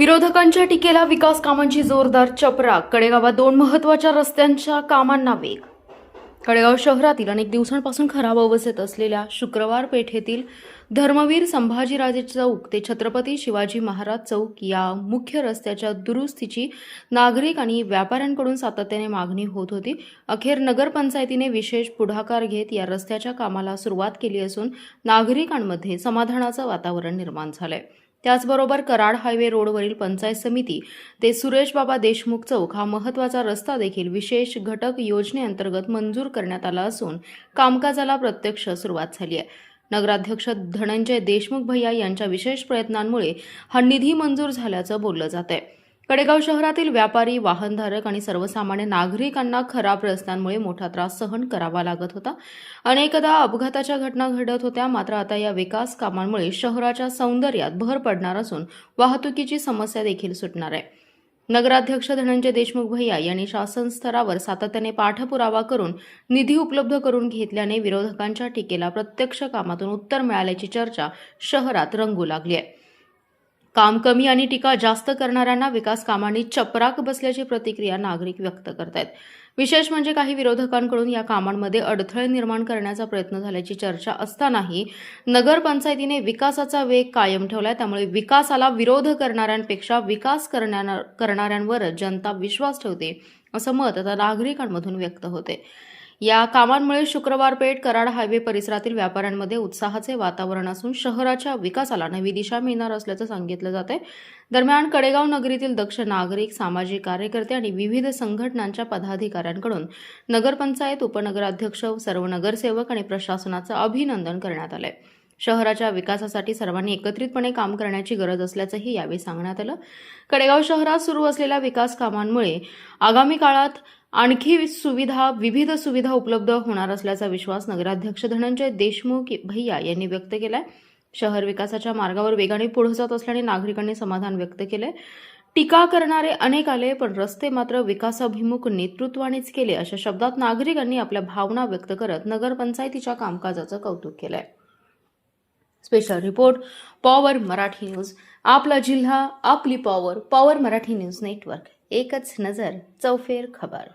विरोधकांच्या टीकेला विकास कामांची जोरदार चपराक. कडेगावात 2 महत्त्वाच्या रस्त्यांच्या कामांना वेग. कडेगाव शहरातील अनेक दिवसांपासून खराब अवस्थेत असलेल्या शुक्रवार पेठेतील धर्मवीर संभाजीराजे चौक ते छत्रपती शिवाजी महाराज चौक या मुख्य रस्त्याच्या दुरुस्तीची नागरिक आणि व्यापाऱ्यांकडून सातत्याने मागणी होत होती. अखेर नगरपंचायतीने विशेष पुढाकार घेत या रस्त्याच्या कामाला सुरुवात केली असून नागरिकांमध्ये समाधानाचं वातावरण निर्माण झालंय. त्याचबरोबर कराड हायवे रोडवरील पंचायत समिती ते सुरेश बाबा देशमुख चौक हा महत्त्वाचा रस्ता देखील विशेष घटक योजनेअंतर्गत मंजूर करण्यात आला असून कामकाजाला प्रत्यक्ष सुरुवात झाली आहे. नगराध्यक्ष धनंजय देशमुख भैया यांच्या विशेष प्रयत्नांमुळे हा निधी मंजूर झाल्याचं बोललं जात आहे. कडेगाव शहरातील व्यापारी, वाहनधारक आणि सर्वसामान्य नागरिकांना खराब रस्त्यांमुळे मोठा त्रास सहन करावा लागत होता. अनेकदा अपघाताच्या घटना घडत होत्या. मात्र आता या विकास कामांमुळे शहराच्या सौंदर्यात भर पडणार असून वाहतुकीची समस्या देखील सुटणार आहे. नगराध्यक्ष धनंजय देशमुख भैया यांनी शासन स्तरावर सातत्याने पाठपुरावा करून निधी उपलब्ध करून घेतल्याने विरोधकांच्या टीकेला प्रत्यक्ष कामातून उत्तर मिळाल्याची चर्चा शहरात रंगू लागली आहे. काम कमी आणि टीका जास्त करणाऱ्यांना विकास कामांनी चपराक बसल्याची प्रतिक्रिया नागरिक व्यक्त करतायत. विशेष म्हणजे काही विरोधकांकडून या कामांमध्ये अडथळे निर्माण करण्याचा प्रयत्न झाल्याची चर्चा असतानाही नगरपंचायतीने विकासाचा वेग कायम ठेवलाय. त्यामुळे विकासाला विरोध करणाऱ्यांपेक्षा विकास करणाऱ्यांवर जनता विश्वास ठेवते असं मत आता नागरिकांमधून व्यक्त होते. या कामांमुळे शुक्रवार पेठ कराड हायवे परिसरातील व्यापाऱ्यांमध्ये उत्साहाचे वातावरण असून शहराच्या विकासाला नवी दिशा मिळणार असल्याचं सांगितलं जात आहे. दरम्यान कडेगाव नगरीतील दक्ष नागरिक, सामाजिक कार्यकर्ते आणि विविध संघटनांच्या पदाधिकाऱ्यांकडून नगरपंचायत, उपनगराध्यक्ष, सर्व नगरसेवक आणि प्रशासनाचं अभिनंदन करण्यात आलंय. शहराच्या विकासासाठी सर्वांनी एकत्रितपणे काम करण्याची गरज असल्याचंही यावेळी सांगण्यात आलं. कडेगाव शहरात सुरू असलेल्या विकास कामांमुळे आगामी काळात आणखी विविध सुविधा उपलब्ध होणार असल्याचा विश्वास नगराध्यक्ष धनंजय देशमुख भैया यांनी व्यक्त केलाय. शहर विकासाच्या मार्गावर वेगाने पुढे जात असल्याने नागरिकांनी समाधान व्यक्त केलंय. टीका करणारे अनेक आले, पण रस्ते मात्र विकासाभिमुख नेतृत्वानेच केले अशा शब्दात नागरिकांनी आपल्या भावना व्यक्त करत नगरपंचायतीच्या कामकाजाचं कौतुक केलंय. Special report, power Marathi news. आपला जिल्हा, आपली power. Power Marathi news network. एकच नजर, चौफेर खबर.